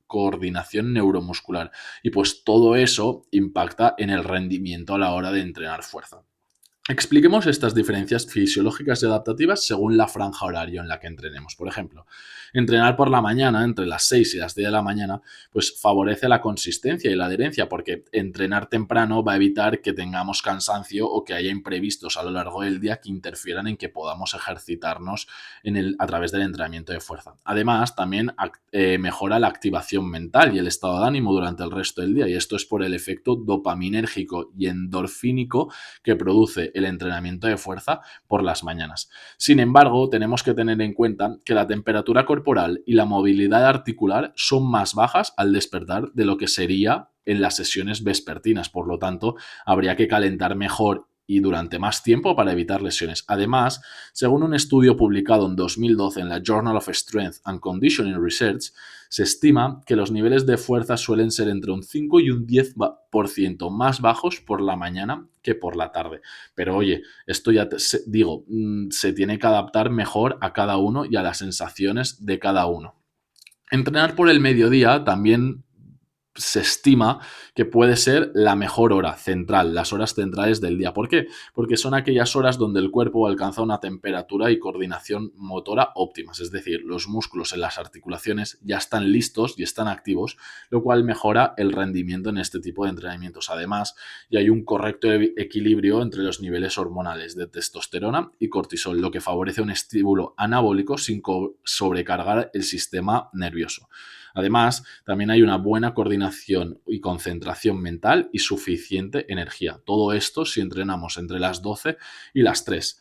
coordinación neuromuscular. Y pues todo eso impacta en el rendimiento a la hora de entrenar fuerza. Expliquemos estas diferencias fisiológicas y adaptativas según la franja horaria en la que entrenemos. Por ejemplo, entrenar por la mañana, entre las 6 y las 10 de la mañana, pues favorece la consistencia y la adherencia, porque entrenar temprano va a evitar que tengamos cansancio o que haya imprevistos a lo largo del día que interfieran en que podamos ejercitarnos a través del entrenamiento de fuerza. Además, también mejora la activación mental y el estado de ánimo durante el resto del día, y esto es por el efecto dopaminérgico y endorfínico que produce el entrenamiento de fuerza por las mañanas. Sin embargo, tenemos que tener en cuenta que la temperatura corporal y la movilidad articular son más bajas al despertar de lo que sería en las sesiones vespertinas. Por lo tanto, habría que calentar mejor y durante más tiempo para evitar lesiones. Además, según un estudio publicado en 2012 en la Journal of Strength and Conditioning Research, se estima que los niveles de fuerza suelen ser entre un 5 y un 10% más bajos por la mañana que por la tarde. Pero oye, esto ya digo, se tiene que adaptar mejor a cada uno y a las sensaciones de cada uno. Entrenar por el mediodía también se estima que puede ser la mejor hora central, las horas centrales del día. ¿Por qué? Porque son aquellas horas donde el cuerpo alcanza una temperatura y coordinación motora óptimas, es decir, los músculos en las articulaciones ya están listos y están activos, lo cual mejora el rendimiento en este tipo de entrenamientos. Además, y hay un correcto equilibrio entre los niveles hormonales de testosterona y cortisol, lo que favorece un estímulo anabólico sin sobrecargar el sistema nervioso. Además, también hay una buena coordinación y concentración mental y suficiente energía. Todo esto si entrenamos entre las 12 y las 3.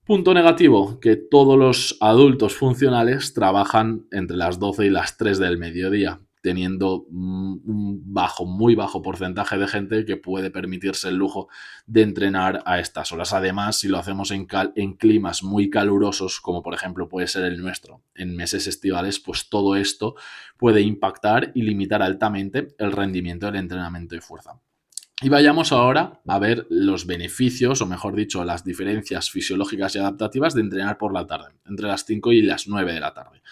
Punto negativo, que todos los adultos funcionales trabajan entre las 12 y las 3 del mediodía, teniendo un muy bajo porcentaje de gente que puede permitirse el lujo de entrenar a estas horas. Además, si lo hacemos en climas muy calurosos, como por ejemplo puede ser el nuestro, en meses estivales, pues todo esto puede impactar y limitar altamente el rendimiento del entrenamiento de fuerza. Y vayamos ahora a ver los beneficios, o mejor dicho, las diferencias fisiológicas y adaptativas de entrenar por la tarde, entre las 5 y las 9 de la tarde.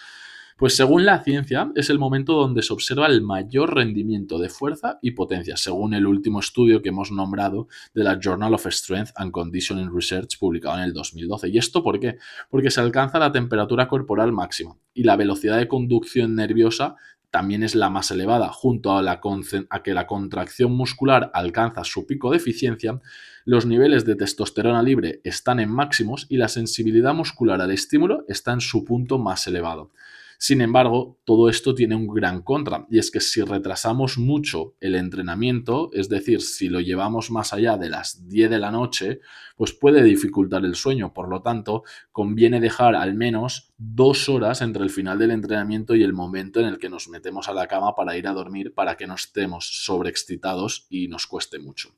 Pues según la ciencia, es el momento donde se observa el mayor rendimiento de fuerza y potencia, según el último estudio que hemos nombrado de la Journal of Strength and Conditioning Research publicado en el 2012. ¿Y esto por qué? Porque se alcanza la temperatura corporal máxima y la velocidad de conducción nerviosa también es la más elevada, junto a que la contracción muscular alcanza su pico de eficiencia, los niveles de testosterona libre están en máximos y la sensibilidad muscular al estímulo está en su punto más elevado. Sin embargo, todo esto tiene un gran contra, y es que si retrasamos mucho el entrenamiento, es decir, si lo llevamos más allá de las 10 de la noche, pues puede dificultar el sueño. Por lo tanto, conviene dejar al menos 2 horas entre el final del entrenamiento y el momento en el que nos metemos a la cama para ir a dormir, para que no estemos sobreexcitados y nos cueste mucho.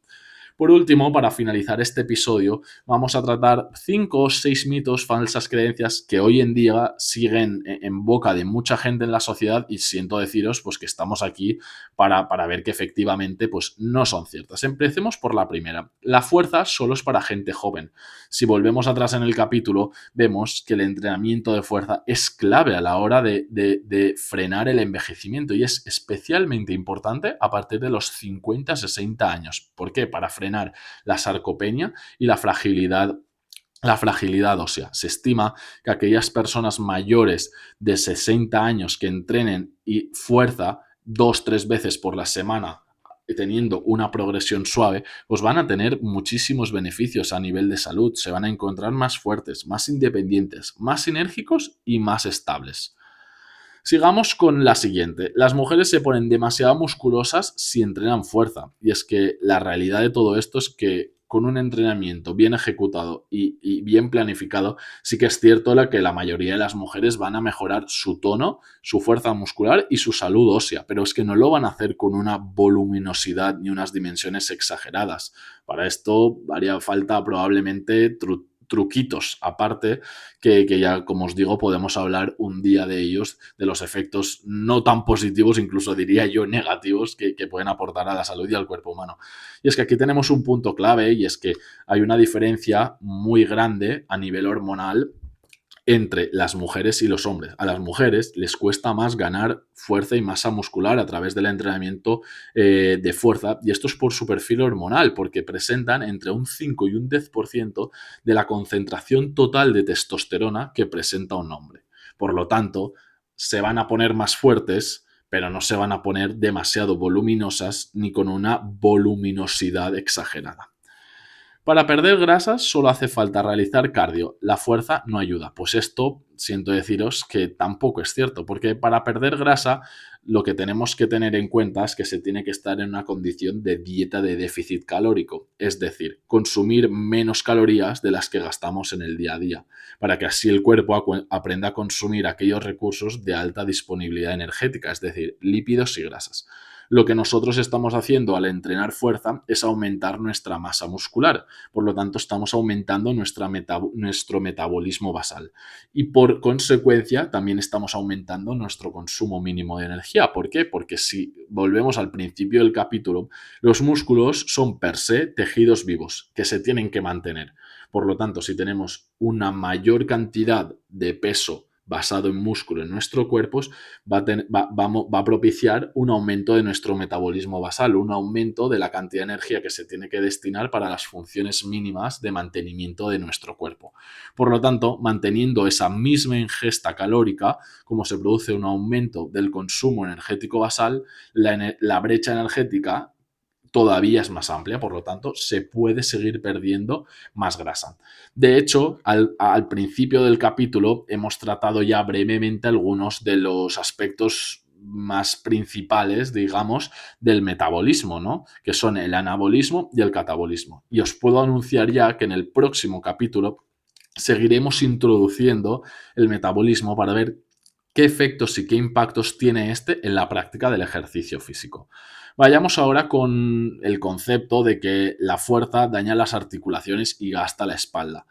Por último, para finalizar este episodio, vamos a tratar 5 o 6 mitos, falsas creencias que hoy en día siguen en boca de mucha gente en la sociedad, y siento deciros pues, que estamos aquí para ver que efectivamente pues, no son ciertas. Empecemos por la primera. La fuerza solo es para gente joven. Si volvemos atrás en el capítulo, vemos que el entrenamiento de fuerza es clave a la hora de frenar el envejecimiento, y es especialmente importante a partir de los 50-60 años. ¿Por qué? Para frenar la sarcopenia y la fragilidad ósea. Se estima que aquellas personas mayores de 60 años que entrenen y fuerza 2-3 veces por la semana teniendo una progresión suave, pues van a tener muchísimos beneficios a nivel de salud. Se van a encontrar más fuertes, más independientes, más enérgicos y más estables. Sigamos con la siguiente. Las mujeres se ponen demasiado musculosas si entrenan fuerza. Y es que la realidad de todo esto es que con un entrenamiento bien ejecutado y bien planificado, sí que es cierto que la mayoría de las mujeres van a mejorar su tono, su fuerza muscular y su salud ósea, pero es que no lo van a hacer con una voluminosidad ni unas dimensiones exageradas. Para esto haría falta probablemente truquitos aparte que ya, como os digo, podemos hablar un día de ellos, de los efectos no tan positivos, incluso diría yo negativos, que pueden aportar a la salud y al cuerpo humano. Y es que aquí tenemos un punto clave y es que hay una diferencia muy grande a nivel hormonal entre las mujeres y los hombres. A las mujeres les cuesta más ganar fuerza y masa muscular a través del entrenamiento de fuerza, y esto es por su perfil hormonal, porque presentan entre un 5 y un 10% de la concentración total de testosterona que presenta un hombre. Por lo tanto, se van a poner más fuertes, pero no se van a poner demasiado voluminosas ni con una voluminosidad exagerada. Para perder grasas solo hace falta realizar cardio. La fuerza no ayuda. Pues esto, siento deciros que tampoco es cierto, porque para perder grasa lo que tenemos que tener en cuenta es que se tiene que estar en una condición de dieta de déficit calórico, es decir, consumir menos calorías de las que gastamos en el día a día, para que así el cuerpo aprenda a consumir aquellos recursos de alta disponibilidad energética, es decir, lípidos y grasas. Lo que nosotros estamos haciendo al entrenar fuerza es aumentar nuestra masa muscular, por lo tanto estamos aumentando nuestro metabolismo basal y por consecuencia también estamos aumentando nuestro consumo mínimo de energía. ¿Por qué? Porque si volvemos al principio del capítulo, los músculos son per se tejidos vivos que se tienen que mantener. Por lo tanto, si tenemos una mayor cantidad de peso basado en músculo en nuestro cuerpo, va a propiciar un aumento de nuestro metabolismo basal, un aumento de la cantidad de energía que se tiene que destinar para las funciones mínimas de mantenimiento de nuestro cuerpo. Por lo tanto, manteniendo esa misma ingesta calórica, como se produce un aumento del consumo energético basal, la brecha energética todavía es más amplia, por lo tanto, se puede seguir perdiendo más grasa. De hecho, al principio del capítulo hemos tratado ya brevemente algunos de los aspectos más principales, digamos, del metabolismo, ¿no? Que son el anabolismo y el catabolismo. Y os puedo anunciar ya que en el próximo capítulo seguiremos introduciendo el metabolismo para ver qué efectos y qué impactos tiene este en la práctica del ejercicio físico. Vayamos ahora con el concepto de que la fuerza daña las articulaciones y gasta la espalda.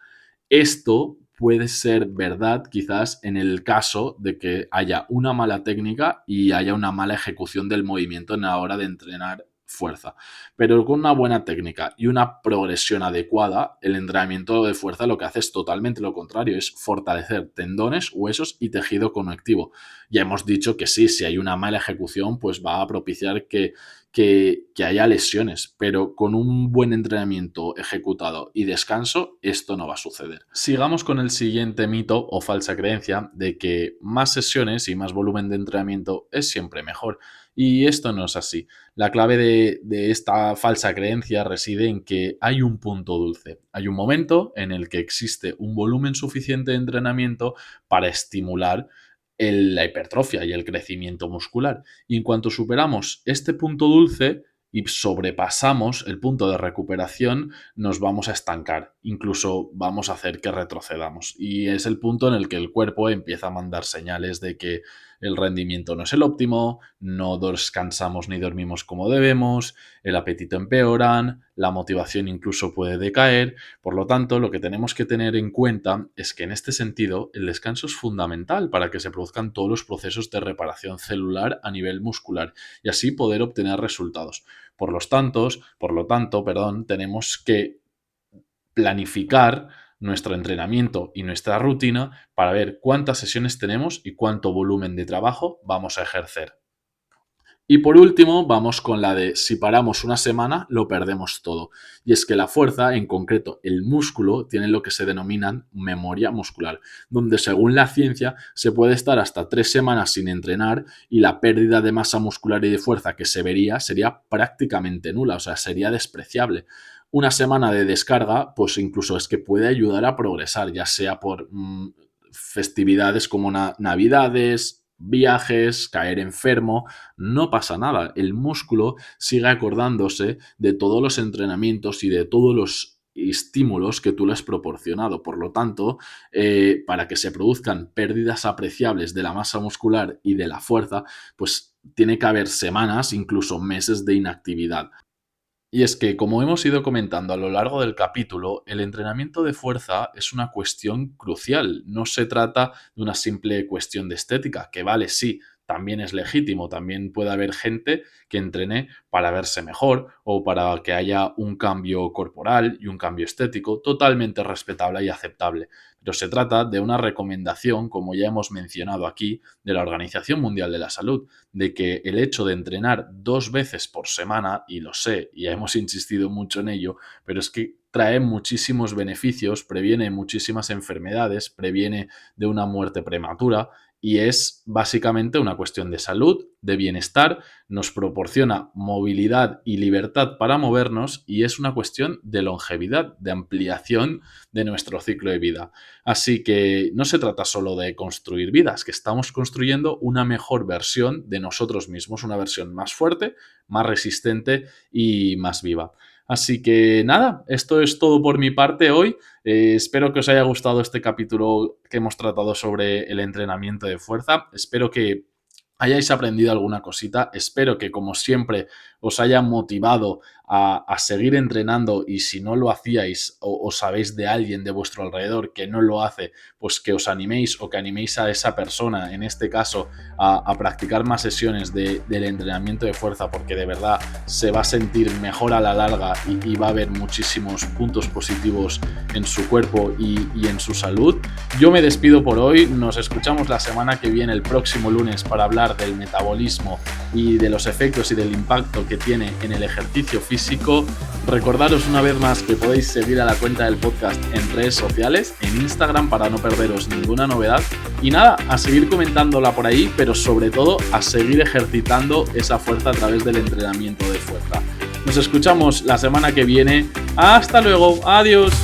Esto puede ser verdad quizás en el caso de que haya una mala técnica y haya una mala ejecución del movimiento en la hora de entrenar fuerza. Pero con una buena técnica y una progresión adecuada, el entrenamiento de fuerza lo que hace es totalmente lo contrario, es fortalecer tendones, huesos y tejido conectivo. Ya hemos dicho que sí, si hay una mala ejecución, pues va a propiciar que haya lesiones, pero con un buen entrenamiento ejecutado y descanso, esto no va a suceder. Sigamos con el siguiente mito o falsa creencia de que más sesiones y más volumen de entrenamiento es siempre mejor. Y esto no es así. La clave de esta falsa creencia reside en que hay un punto dulce. Hay un momento en el que existe un volumen suficiente de entrenamiento para estimular la hipertrofia y el crecimiento muscular. Y en cuanto superamos este punto dulce y sobrepasamos el punto de recuperación, nos vamos a estancar, incluso vamos a hacer que retrocedamos. Y es el punto en el que el cuerpo empieza a mandar señales de que el rendimiento no es el óptimo, no descansamos ni dormimos como debemos, el apetito empeoran, la motivación incluso puede decaer. Por lo tanto, lo que tenemos que tener en cuenta es que en este sentido el descanso es fundamental para que se produzcan todos los procesos de reparación celular a nivel muscular y así poder obtener resultados. Por lo tanto, tenemos que planificar nuestro entrenamiento y nuestra rutina para ver cuántas sesiones tenemos y cuánto volumen de trabajo vamos a ejercer. Y por último, vamos con la de si paramos una semana, lo perdemos todo. Y es que la fuerza, en concreto el músculo, tiene lo que se denomina memoria muscular, donde según la ciencia se puede estar hasta 3 semanas sin entrenar y la pérdida de masa muscular y de fuerza que se vería sería prácticamente nula, o sea, sería despreciable. Una semana de descarga, pues incluso es que puede ayudar a progresar, ya sea por festividades como Navidades, viajes, caer enfermo, no pasa nada. El músculo sigue acordándose de todos los entrenamientos y de todos los estímulos que tú le has proporcionado. Por lo tanto, para que se produzcan pérdidas apreciables de la masa muscular y de la fuerza, pues tiene que haber semanas, incluso meses de inactividad. Y es que, como hemos ido comentando a lo largo del capítulo, el entrenamiento de fuerza es una cuestión crucial. No se trata de una simple cuestión de estética, que vale, sí, también es legítimo. También puede haber gente que entrene para verse mejor o para que haya un cambio corporal y un cambio estético totalmente respetable y aceptable. Pero se trata de una recomendación, como ya hemos mencionado aquí, de la Organización Mundial de la Salud, de que el hecho de entrenar 2 veces por semana, y lo sé, y ya hemos insistido mucho en ello, pero es que trae muchísimos beneficios, previene muchísimas enfermedades, previene de una muerte prematura y es básicamente una cuestión de salud, de bienestar, nos proporciona movilidad y libertad para movernos y es una cuestión de longevidad, de ampliación de nuestro ciclo de vida. Así que no se trata solo de construir vidas, que estamos construyendo una mejor versión de nosotros mismos, una versión más fuerte, más resistente y más viva. Así que nada, esto es todo por mi parte hoy. Espero que os haya gustado este capítulo que hemos tratado sobre el entrenamiento de fuerza. Espero que hayáis aprendido alguna cosita. Espero que, como siempre, os haya motivado a seguir entrenando y si no lo hacíais o sabéis de alguien de vuestro alrededor que no lo hace, pues que os animéis o que animéis a esa persona, en este caso, a practicar más sesiones del entrenamiento de fuerza porque de verdad se va a sentir mejor a la larga y va a haber muchísimos puntos positivos en su cuerpo y en su salud. Yo me despido por hoy. Nos escuchamos la semana que viene, el próximo lunes, para hablar del metabolismo y de los efectos y del impacto que tiene en el ejercicio físico. Recordaros una vez más que podéis seguir a la cuenta del podcast en redes sociales, en Instagram, para no perderos ninguna novedad. Y nada, a seguir comentándola por ahí, pero sobre todo a seguir ejercitando esa fuerza a través del entrenamiento de fuerza. Nos escuchamos la semana que viene. Hasta luego, adiós.